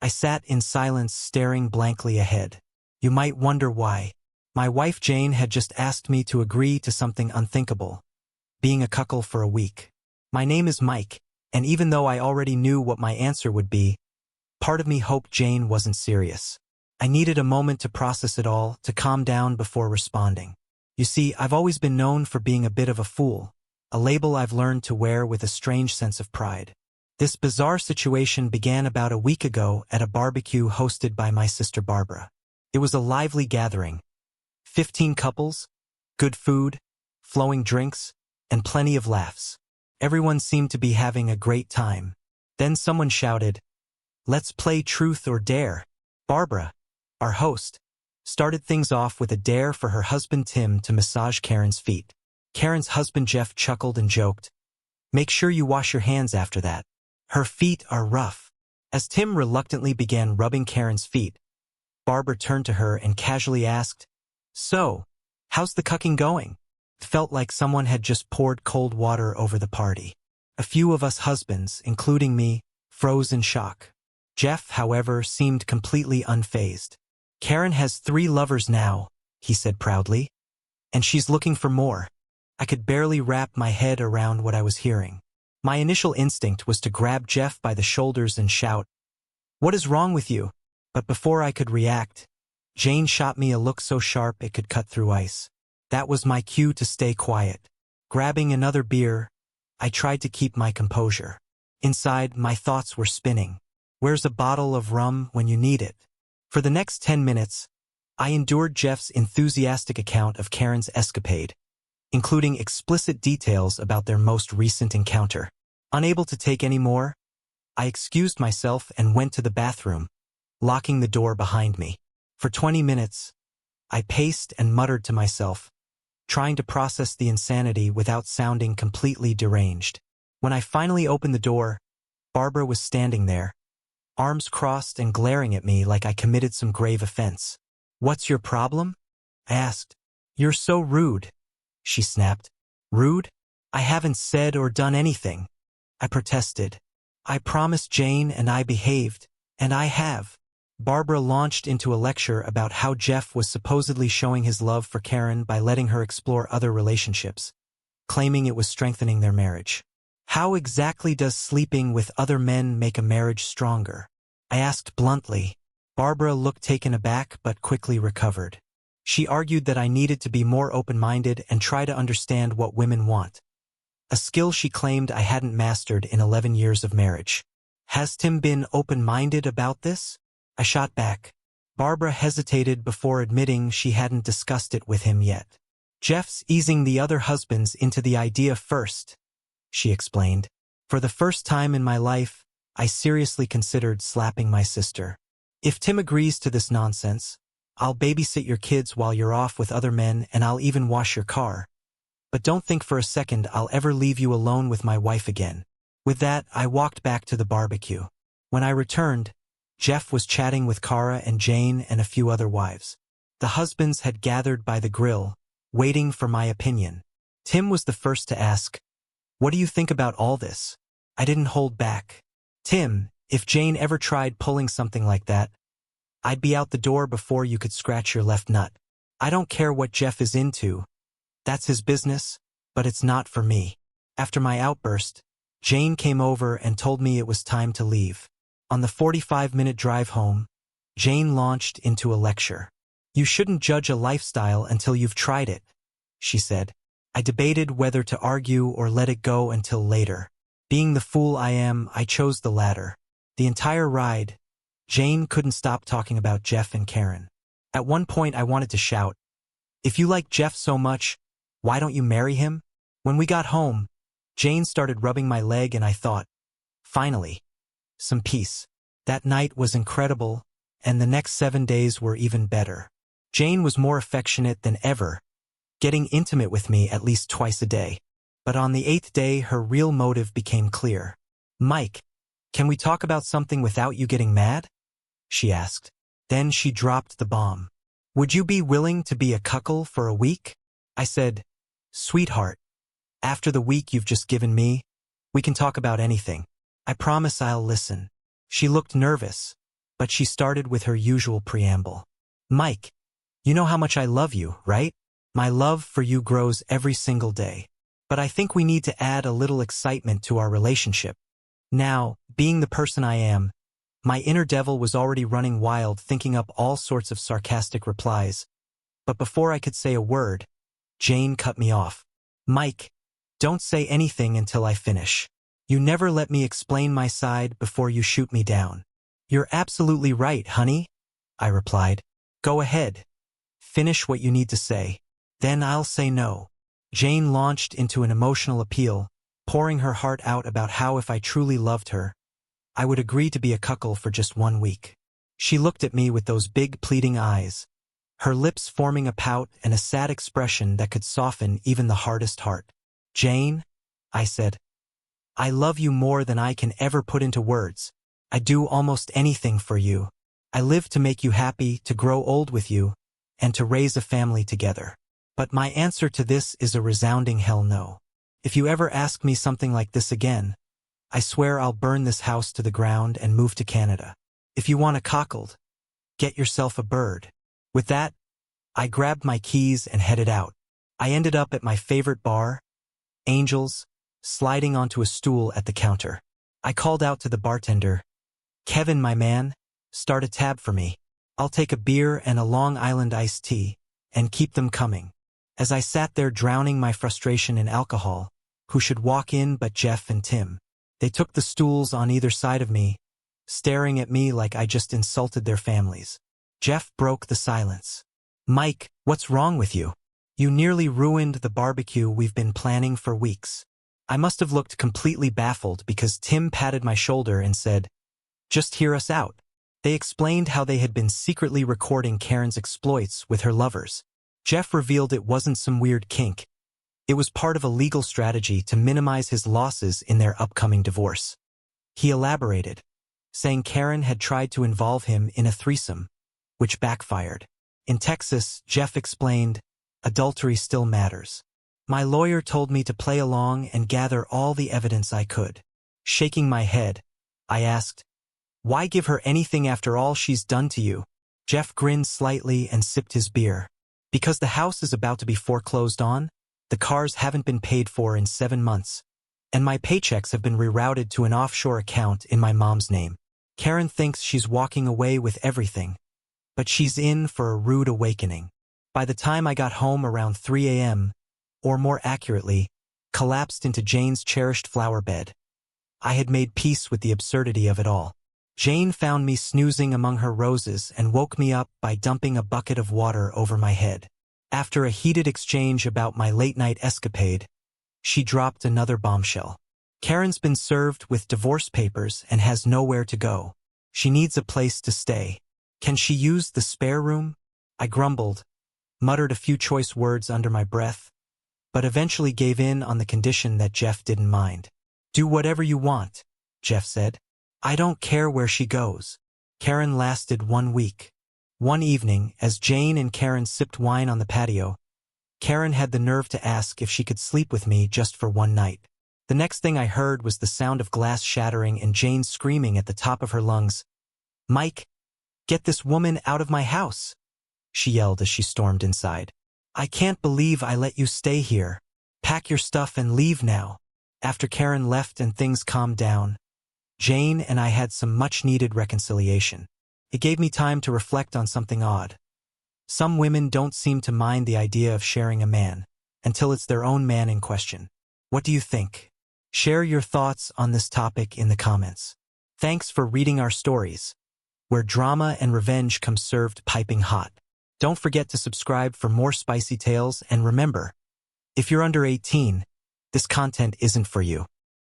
I sat in silence, staring blankly ahead. You might wonder why. My wife Jane had just asked me to agree to something unthinkable, being a cuckold for a week. My name is Mike, and even though I already knew what my answer would be, part of me hoped Jane wasn't serious. I needed a moment to process it all, to calm down before responding. You see, I've always been known for being a bit of a fool, a label I've learned to wear with a strange sense of pride. This bizarre situation began about a week ago at a barbecue hosted by my sister Barbara. It was a lively gathering. 15 couples, good food, flowing drinks, and plenty of laughs. Everyone seemed to be having a great time. Then someone shouted, "Let's play truth or dare." Barbara, our host, started things off with a dare for her husband Tim to massage Karen's feet. Karen's husband Jeff chuckled and joked, "Make sure you wash your hands after that. Her feet are rough." As Tim reluctantly began rubbing Karen's feet, Barbara turned to her and casually asked, "So, how's the cucking going?" It felt like someone had just poured cold water over the party. A few of us husbands, including me, froze in shock. Jeff, however, seemed completely unfazed. "Karen has 3 lovers now," he said proudly, "and she's looking for more." I could barely wrap my head around what I was hearing. My initial instinct was to grab Jeff by the shoulders and shout, "What is wrong with you?" But before I could react, Jane shot me a look so sharp it could cut through ice. That was my cue to stay quiet. Grabbing another beer, I tried to keep my composure. Inside, my thoughts were spinning. Where's a bottle of rum when you need it? For the next 10 minutes, I endured Jeff's enthusiastic account of Karen's escapade, including explicit details about their most recent encounter. Unable to take any more, I excused myself and went to the bathroom, locking the door behind me. For 20 minutes, I paced and muttered to myself, trying to process the insanity without sounding completely deranged. When I finally opened the door, Barbara was standing there, arms crossed and glaring at me like I committed some grave offense. "What's your problem?" I asked. "You're so rude," she snapped. "Rude? I haven't said or done anything," I protested. "I promised Jane and I behaved, and I have." Barbara launched into a lecture about how Jeff was supposedly showing his love for Karen by letting her explore other relationships, claiming it was strengthening their marriage. "How exactly does sleeping with other men make a marriage stronger?" I asked bluntly. Barbara looked taken aback but quickly recovered. She argued that I needed to be more open-minded and try to understand what women want, a skill she claimed I hadn't mastered in 11 years of marriage. "Has Tim been open-minded about this?" I shot back. Barbara hesitated before admitting she hadn't discussed it with him yet. "Jeff's easing the other husbands into the idea first," she explained. "For the first time in my life, I seriously considered slapping my sister. If Tim agrees to this nonsense, I'll babysit your kids while you're off with other men and I'll even wash your car. But don't think for a second I'll ever leave you alone with my wife again." With that, I walked back to the barbecue. When I returned, Jeff was chatting with Cara and Jane and a few other wives. The husbands had gathered by the grill, waiting for my opinion. Tim was the first to ask, "What do you think about all this?" I didn't hold back. "Tim, if Jane ever tried pulling something like that, I'd be out the door before you could scratch your left nut. I don't care what Jeff is into. That's his business, but it's not for me." After my outburst, Jane came over and told me it was time to leave. On the 45-minute drive home, Jane launched into a lecture. "You shouldn't judge a lifestyle until you've tried it," she said. I debated whether to argue or let it go until later. Being the fool I am, I chose the latter. The entire ride, Jane couldn't stop talking about Jeff and Karen. At one point I wanted to shout, "If you like Jeff so much, why don't you marry him?" When we got home, Jane started rubbing my leg and I thought, finally, some peace. That night was incredible, and the next 7 days were even better. Jane was more affectionate than ever, getting intimate with me at least twice a day. But on the 8th day, her real motive became clear. "Mike, can we talk about something without you getting mad?" she asked. Then she dropped the bomb. "Would you be willing to be a cuckold for a week?" I said, "Sweetheart, after the week you've just given me, we can talk about anything. I promise I'll listen." She looked nervous, but she started with her usual preamble. Mike, you know how much I love you, right? My love for you grows every single day. But I think we need to add a little excitement to our relationship. Now, being the person I am, my inner devil was already running wild, thinking up all sorts of sarcastic replies. But before I could say a word, Jane cut me off. Mike, don't say anything until I finish. You never let me explain my side before you shoot me down. You're absolutely right, honey, I replied. Go ahead. Finish what you need to say. Then I'll say no. Jane launched into an emotional appeal, pouring her heart out about how if I truly loved her, I would agree to be a cuckold for just 1 week. She looked at me with those big pleading eyes, her lips forming a pout and a sad expression that could soften even the hardest heart. Jane, I said, I love you more than I can ever put into words. I do almost anything for you. I live to make you happy, to grow old with you, and to raise a family together. But my answer to this is a resounding hell no. If you ever ask me something like this again, I swear I'll burn this house to the ground and move to Canada. If you want a cockle, get yourself a bird. With that, I grabbed my keys and headed out. I ended up at my favorite bar, Angel's, sliding onto a stool at the counter. I called out to the bartender, Kevin, my man, start a tab for me. I'll take a beer and a Long Island iced tea, and keep them coming. As I sat there drowning my frustration in alcohol, who should walk in but Jeff and Tim? They took the stools on either side of me, staring at me like I just insulted their families. Jeff broke the silence. Mike, what's wrong with you? You nearly ruined the barbecue we've been planning for weeks. I must have looked completely baffled because Tim patted my shoulder and said, just hear us out. They explained how they had been secretly recording Karen's exploits with her lovers. Jeff revealed it wasn't some weird kink. It was part of a legal strategy to minimize his losses in their upcoming divorce. He elaborated, saying Karen had tried to involve him in a threesome, which backfired. In Texas, Jeff explained, adultery still matters. My lawyer told me to play along and gather all the evidence I could. Shaking my head, I asked, why give her anything after all she's done to you? Jeff grinned slightly and sipped his beer. Because the house is about to be foreclosed on, the cars haven't been paid for in 7 months, and my paychecks have been rerouted to an offshore account in my mom's name. Karen thinks she's walking away with everything, but she's in for a rude awakening. By the time I got home around 3 a.m., or more accurately, collapsed into Jane's cherished flower bed, I had made peace with the absurdity of it all. Jane found me snoozing among her roses and woke me up by dumping a bucket of water over my head. After a heated exchange about my late-night escapade, she dropped another bombshell. Karen's been served with divorce papers and has nowhere to go. She needs a place to stay. Can she use the spare room? I grumbled, muttered a few choice words under my breath, but eventually gave in on the condition that Jeff didn't mind. Do whatever you want, Jeff said. I don't care where she goes. Karen lasted 1 week. One evening, as Jane and Karen sipped wine on the patio, Karen had the nerve to ask if she could sleep with me just for 1 night. The next thing I heard was the sound of glass shattering and Jane screaming at the top of her lungs, Mike, get this woman out of my house, she yelled as she stormed inside. I can't believe I let you stay here. Pack your stuff and leave now. After Karen left and things calmed down, Jane and I had some much-needed reconciliation. It gave me time to reflect on something odd. Some women don't seem to mind the idea of sharing a man, until it's their own man in question. What do you think? Share your thoughts on this topic in the comments. Thanks for reading our stories, where drama and revenge come served piping hot. Don't forget to subscribe for more spicy tales, and remember, if you're under 18, this content isn't for you.